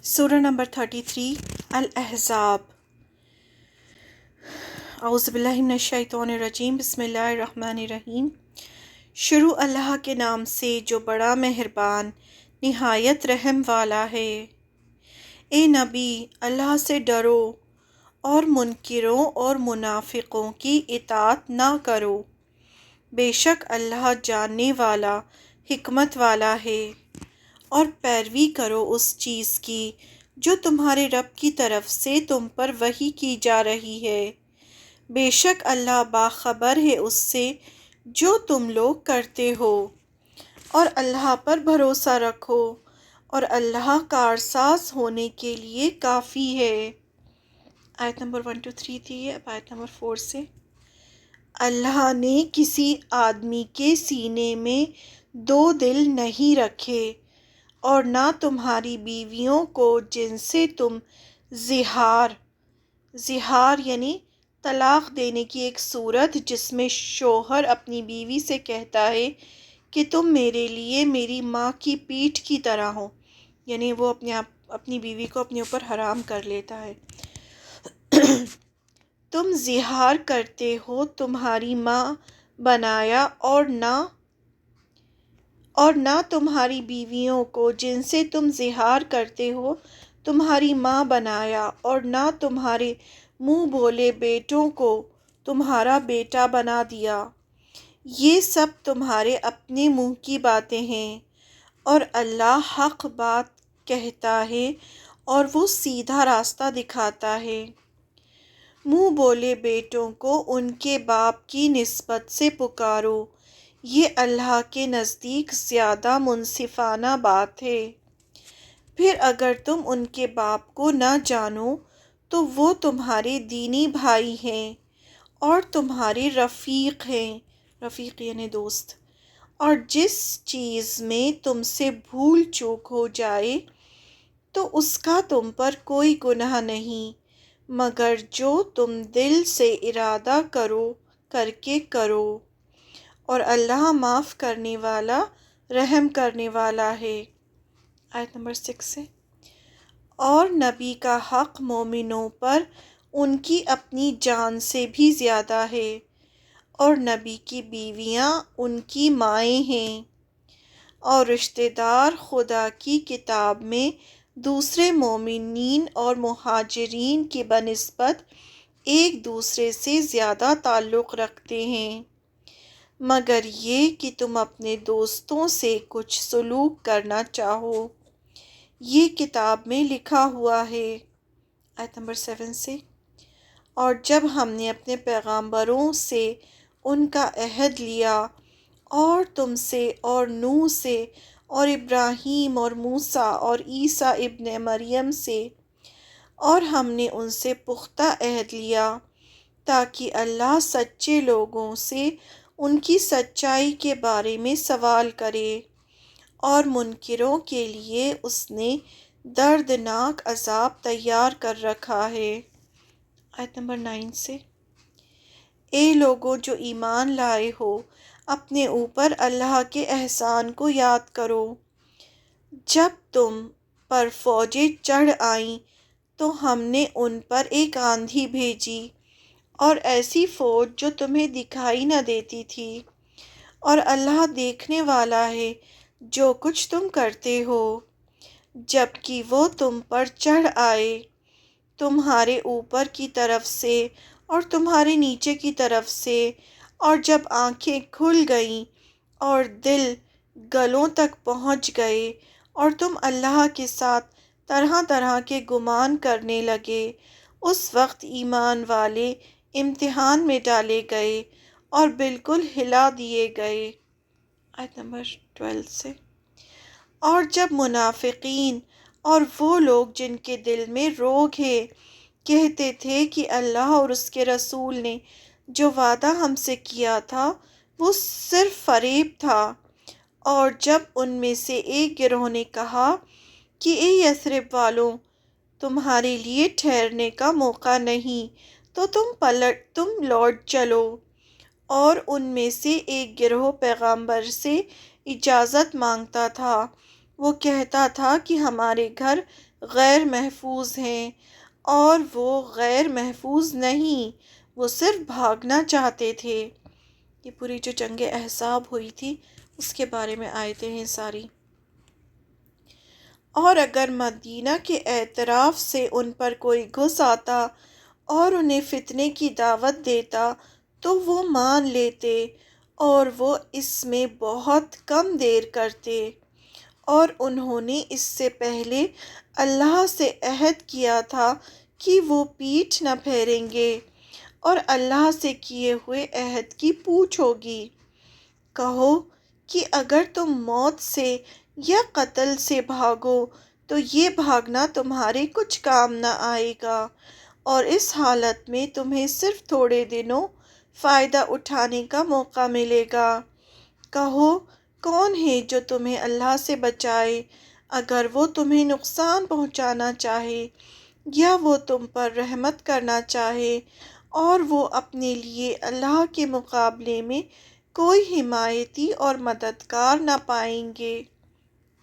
سورہ نمبر 33 الاحزاب۔ اعوذ باللہ من الشیطان الرجیم، بسم اللہ الرحمن الرحیم۔ شروع اللہ کے نام سے جو بڑا مہربان نہایت رحم والا ہے۔ اے نبی، اللہ سے ڈرو اور منکروں اور منافقوں کی اطاعت نہ کرو، بے شک اللہ جاننے والا حکمت والا ہے۔ اور پیروی کرو اس چیز کی جو تمہارے رب کی طرف سے تم پر وحی کی جا رہی ہے، بے شک اللہ باخبر ہے اس سے جو تم لوگ کرتے ہو۔ اور اللہ پر بھروسہ رکھو، اور اللہ کارساز ہونے کے لیے کافی ہے۔ آیت نمبر 1 to 3 تھی یہ، اب آیت نمبر 4 سے۔ اللہ نے کسی آدمی کے سینے میں دو دل نہیں رکھے، اور نہ تمہاری بیویوں کو جن سے تم زہار یعنی طلاق دینے کی ایک صورت جس میں شوہر اپنی بیوی سے کہتا ہے کہ تم میرے لیے میری ماں کی پیٹھ کی طرح ہو، یعنی وہ اپنی بیوی کو اپنے اوپر حرام کر لیتا ہے۔ تم زہار کرتے ہو تمہاری ماں بنایا، اور نہ تمہاری بیویوں کو جن سے تم زہار کرتے ہو تمہاری ماں بنایا، اور نہ تمہارے منہ بولے بیٹوں کو تمہارا بیٹا بنا دیا۔ یہ سب تمہارے اپنے منہ کی باتیں ہیں، اور اللہ حق بات کہتا ہے اور وہ سیدھا راستہ دکھاتا ہے۔ منہ بولے بیٹوں کو ان کے باپ کی نسبت سے پکارو، یہ اللہ کے نزدیک زیادہ منصفانہ بات ہے۔ پھر اگر تم ان کے باپ کو نہ جانو تو وہ تمہارے دینی بھائی ہیں اور تمہارے رفیق ہیں، رفیق یعنی دوست۔ اور جس چیز میں تم سے بھول چوک ہو جائے تو اس کا تم پر کوئی گناہ نہیں، مگر جو تم دل سے ارادہ کر کے کرو، اور اللہ معاف کرنے والا رحم کرنے والا ہے۔ آیت نمبر 6 سے۔ اور نبی کا حق مومنوں پر ان کی اپنی جان سے بھی زیادہ ہے، اور نبی کی بیویاں ان کی مائیں ہیں، اور رشتہ دار خدا کی کتاب میں دوسرے مومنین اور مہاجرین کی بنسبت ایک دوسرے سے زیادہ تعلق رکھتے ہیں، مگر یہ کہ تم اپنے دوستوں سے کچھ سلوک کرنا چاہو، یہ کتاب میں لکھا ہوا ہے۔ آیت نمبر 7 سے۔ اور جب ہم نے اپنے پیغمبروں سے ان کا عہد لیا، اور تم سے اور نوح سے اور ابراہیم اور موسیٰ اور عیسیٰ ابن مریم سے، اور ہم نے ان سے پختہ عہد لیا تاکہ اللہ سچے لوگوں سے ان کی سچائی کے بارے میں سوال کرے، اور منکروں کے لیے اس نے دردناک عذاب تیار کر رکھا ہے۔ آیت نمبر 9 سے۔ اے لوگو جو ایمان لائے ہو، اپنے اوپر اللہ کے احسان کو یاد کرو۔ جب تم پر فوجیں چڑھ آئیں تو ہم نے ان پر ایک آندھی بھیجی، اور ایسی فوج جو تمہیں دکھائی نہ دیتی تھی، اور اللہ دیکھنے والا ہے جو کچھ تم کرتے ہو۔ جبکہ وہ تم پر چڑھ آئے تمہارے اوپر کی طرف سے اور تمہارے نیچے کی طرف سے، اور جب آنکھیں کھل گئیں اور دل گلوں تک پہنچ گئے، اور تم اللہ کے ساتھ طرح طرح کے گمان کرنے لگے، اس وقت ایمان والے امتحان میں ڈالے گئے اور بالکل ہلا دیے گئے۔ آیت نمبر 12 سے۔ اور جب منافقین اور وہ لوگ جن کے دل میں روگ ہے کہتے تھے کہ اللہ اور اس کے رسول نے جو وعدہ ہم سے کیا تھا وہ صرف فریب تھا، اور جب ان میں سے ایک گروہ نے کہا کہ اے یثرب والوں، تمہارے لیے ٹھہرنے کا موقع نہیں تو تم لوٹ چلو، اور ان میں سے ایک گروہ پیغمبر سے اجازت مانگتا تھا وہ کہتا تھا کہ ہمارے گھر غیر محفوظ ہیں، اور وہ غیر محفوظ نہیں، وہ صرف بھاگنا چاہتے تھے۔ یہ پوری جو جنگ احزاب ہوئی تھی اس کے بارے میں آیتیں ہیں ساری۔ اور اگر مدینہ کے اعتراف سے ان پر کوئی گھس آتا اور انہیں فتنے کی دعوت دیتا تو وہ مان لیتے، اور وہ اس میں بہت کم دیر کرتے، اور انہوں نے اس سے پہلے اللہ سے عہد کیا تھا کہ وہ پیٹھ نہ پھیریں گے، اور اللہ سے کیے ہوئے عہد کی پوچھ ہوگی۔ کہو کہ اگر تم موت سے یا قتل سے بھاگو تو یہ بھاگنا تمہارے کچھ کام نہ آئے گا، اور اس حالت میں تمہیں صرف تھوڑے دنوں فائدہ اٹھانے کا موقع ملے گا۔ کہو کون ہے جو تمہیں اللہ سے بچائے اگر وہ تمہیں نقصان پہنچانا چاہے، یا وہ تم پر رحمت کرنا چاہے، اور وہ اپنے لیے اللہ کے مقابلے میں کوئی حمایتی اور مددگار نہ پائیں گے۔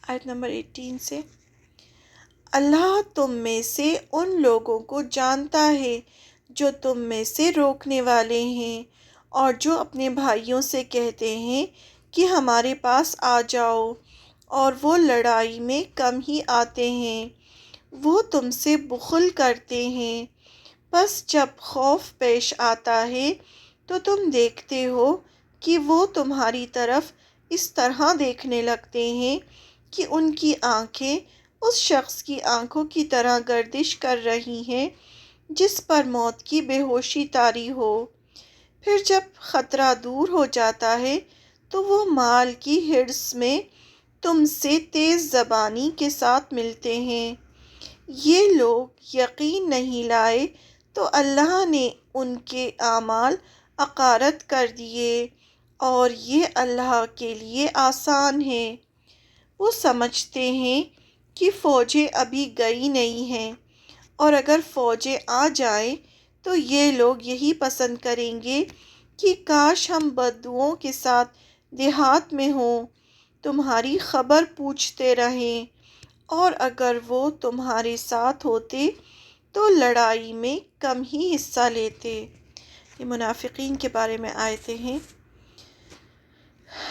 آیت نمبر 18 سے۔ اللہ تم میں سے ان لوگوں کو جانتا ہے جو تم میں سے روکنے والے ہیں، اور جو اپنے بھائیوں سے کہتے ہیں کہ ہمارے پاس آ جاؤ، اور وہ لڑائی میں کم ہی آتے ہیں۔ وہ تم سے بخل کرتے ہیں، بس جب خوف پیش آتا ہے تو تم دیکھتے ہو کہ وہ تمہاری طرف اس طرح دیکھنے لگتے ہیں کہ ان کی آنکھیں اس شخص کی آنکھوں کی طرح گردش کر رہی ہیں جس پر موت کی بے ہوشی طاری ہو۔ پھر جب خطرہ دور ہو جاتا ہے تو وہ مال کی حرص میں تم سے تیز زبانی کے ساتھ ملتے ہیں۔ یہ لوگ یقین نہیں لائے تو اللہ نے ان کے اعمال عقارت کر دیے، اور یہ اللہ کے لیے آسان ہے۔ وہ سمجھتے ہیں کہ فوجیں ابھی گئی نہیں ہیں، اور اگر فوجیں آ جائیں تو یہ لوگ یہی پسند کریں گے کہ کاش ہم بدوؤں کے ساتھ دیہات میں ہوں، تمہاری خبر پوچھتے رہیں، اور اگر وہ تمہارے ساتھ ہوتے تو لڑائی میں کم ہی حصہ لیتے۔ یہ منافقین کے بارے میں آیتیں ہیں۔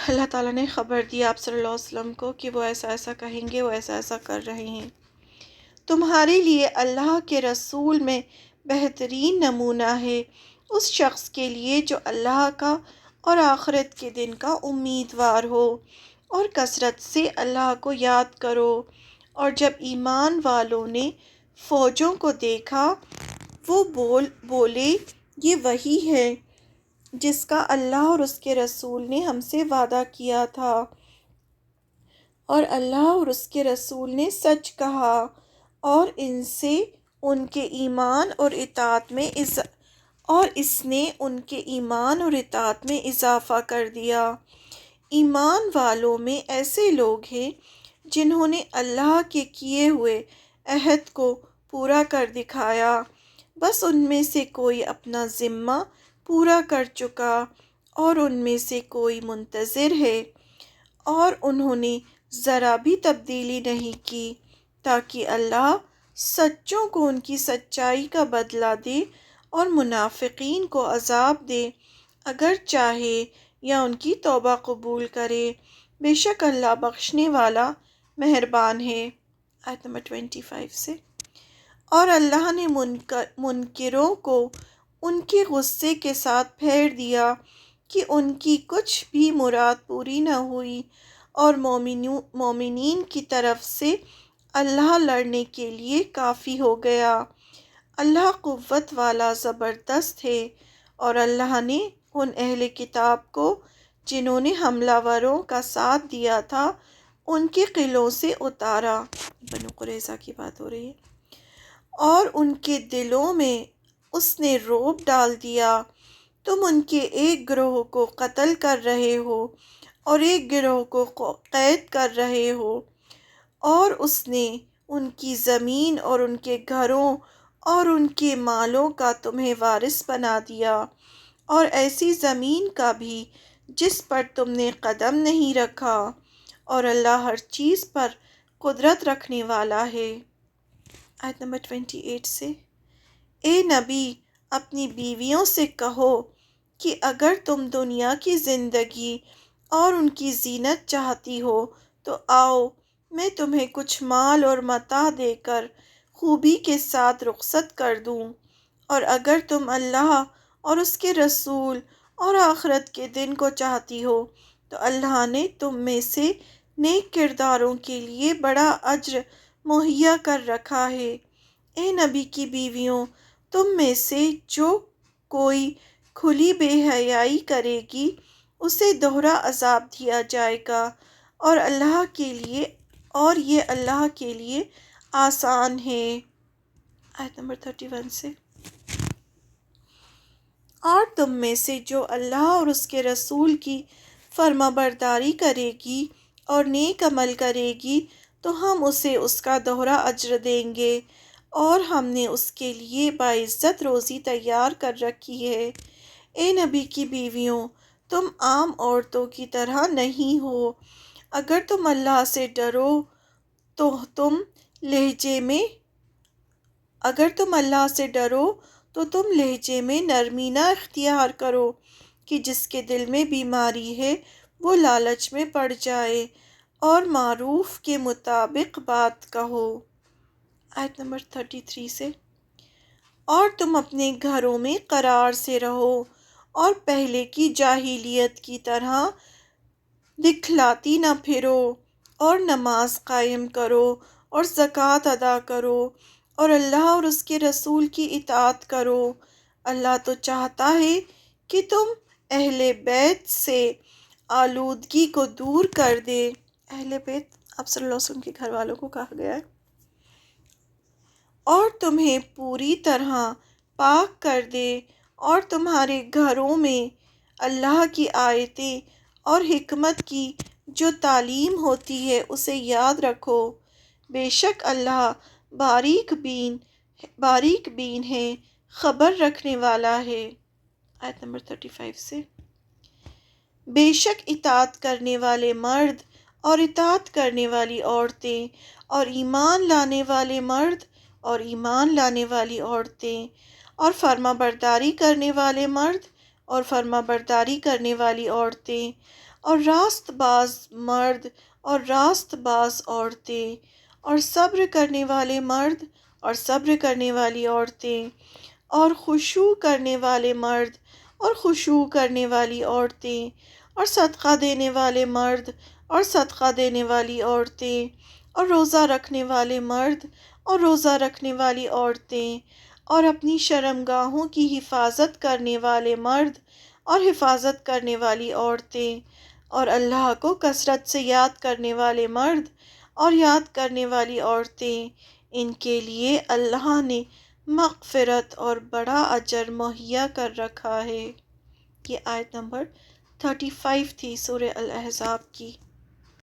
اللہ تعالیٰ نے خبر دی آپ صلی اللہ علیہ وسلم کو کہ وہ ایسا ایسا کہیں گے، وہ ایسا ایسا کر رہے ہیں۔ تمہارے لیے اللہ کے رسول میں بہترین نمونہ ہے اس شخص کے لیے جو اللہ کا اور آخرت کے دن کا امیدوار ہو، اور کثرت سے اللہ کو یاد کرو۔ اور جب ایمان والوں نے فوجوں کو دیکھا وہ بولے یہ وہی ہے جس کا اللہ اور اس کے رسول نے ہم سے وعدہ کیا تھا، اور اللہ اور اس کے رسول نے سچ کہا، اور ان سے ان کے ایمان اور اطاعت میں اور اس نے ان کے ایمان اور اطاعت میں اضافہ کر دیا۔ ایمان والوں میں ایسے لوگ ہیں جنہوں نے اللہ کے کیے ہوئے عہد کو پورا کر دکھایا، بس ان میں سے کوئی اپنا ذمہ پورا کر چکا اور ان میں سے کوئی منتظر ہے، اور انہوں نے ذرا بھی تبدیلی نہیں کی تاکہ اللہ سچوں کو ان کی سچائی کا بدلہ دے اور منافقین کو عذاب دے اگر چاہے یا ان کی توبہ قبول کرے، بے شک اللہ بخشنے والا مہربان ہے۔ آیت نمبر 25 سے۔ اور اللہ نے منکروں کو ان کے غصے کے ساتھ پھیر دیا کہ ان کی کچھ بھی مراد پوری نہ ہوئی، اور مومنین کی طرف سے اللہ لڑنے کے لیے کافی ہو گیا۔ اللہ قوت والا زبردست ہے، اور اللہ نے ان اہل کتاب کو جنہوں نے حملہ وروں کا ساتھ دیا تھا ان کے قلعوں سے اتارا، بنو قریظہ کی بات ہو رہی ہے، اور ان کے دلوں میں اس نے رعب ڈال دیا۔ تم ان کے ایک گروہ کو قتل کر رہے ہو اور ایک گروہ کو قید کر رہے ہو، اور اس نے ان کی زمین اور ان کے گھروں اور ان کے مالوں کا تمہیں وارث بنا دیا، اور ایسی زمین کا بھی جس پر تم نے قدم نہیں رکھا، اور اللہ ہر چیز پر قدرت رکھنے والا ہے۔ آیت نمبر 28 سے، اے نبی اپنی بیویوں سے کہو کہ اگر تم دنیا کی زندگی اور ان کی زینت چاہتی ہو تو آؤ میں تمہیں کچھ مال اور متاع دے کر خوبی کے ساتھ رخصت کر دوں، اور اگر تم اللہ اور اس کے رسول اور آخرت کے دن کو چاہتی ہو تو اللہ نے تم میں سے نیک کرداروں کے لیے بڑا اجر مہیا کر رکھا ہے۔ اے نبی کی بیویوں، تم میں سے جو کوئی کھلی بے حیائی کرے گی اسے دوہرا عذاب دیا جائے گا، اور یہ اللہ کے لیے آسان ہے۔ آیت نمبر 31 سے، اور تم میں سے جو اللہ اور اس کے رسول کی فرما برداری کرے گی اور نیک عمل کرے گی تو ہم اسے اس کا دوہرا اجر دیں گے، اور ہم نے اس کے لیے باعزت روزی تیار کر رکھی ہے۔ اے نبی کی بیویوں، تم عام عورتوں کی طرح نہیں ہو۔ اگر تم اللہ سے ڈرو تو تم لہجے میں نرمی نہ اختیار کرو کہ جس کے دل میں بیماری ہے وہ لالچ میں پڑ جائے، اور معروف کے مطابق بات کہو۔ آیت نمبر 33 سے، اور تم اپنے گھروں میں قرار سے رہو اور پہلے کی جاہلیت کی طرح دکھلاتی نہ پھرو، اور نماز قائم کرو اور زکوٰۃ ادا کرو، اور اللہ اور اس کے رسول کی اطاعت کرو۔ اللہ تو چاہتا ہے کہ تم اہل بیت سے آلودگی کو دور کر دے۔ اہل بیت آپ صلی اللہ علیہ وسلم کے گھر والوں کو کہا گیا ہے۔ اور تمہیں پوری طرح پاک کر دے، اور تمہارے گھروں میں اللہ کی آیتیں اور حکمت کی جو تعلیم ہوتی ہے اسے یاد رکھو۔ بے شک اللہ باریک بین ہے، خبر رکھنے والا ہے۔ آیت نمبر 35 سے، بے شک اطاعت کرنے والے مرد اور اطاعت کرنے والی عورتیں، اور ایمان لانے والے مرد اور ایمان لانے والی عورتیں، اور فرما برداری کرنے والے مرد اور فرما برداری کرنے والی عورتیں، اور راست باز مرد اور راست باز عورتیں، اور صبر کرنے والے مرد اور صبر کرنے والی عورتیں، اور خشوع کرنے والے مرد اور خشوع کرنے والی عورتیں، اور صدقہ دینے والے مرد اور صدقہ دینے والی عورتیں، اور روزہ رکھنے والے مرد اور روزہ رکھنے والی عورتیں، اور اپنی شرمگاہوں کی حفاظت کرنے والے مرد اور حفاظت کرنے والی عورتیں، اور اللہ کو کثرت سے یاد کرنے والے مرد اور یاد کرنے والی عورتیں، ان کے لیے اللہ نے مغفرت اور بڑا اجر مہیا کر رکھا ہے۔ یہ آیت نمبر 35 تھی سورہ الاحزاب کی۔